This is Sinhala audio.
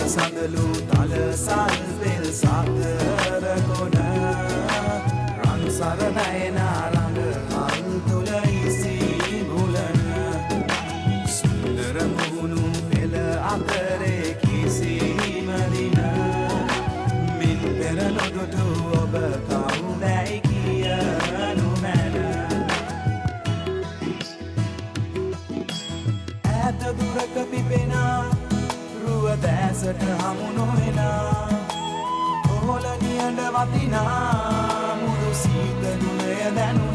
සඳලු තල සල්පෙල් සතර කොන රන් සරණයන රඟ මල් තුල ඉසි බුලන සුන්දර මුණු පෙළ අතරේ කිසිම දින මින් පෙර නොදුටු ඔබ කවුදැයි කියනු මැන ඈත දුරක පිපෙනා රුව දැසට හමු නොවෙනා කොහොල නියඬ වතිනා මුළු සීත දුනය දැනු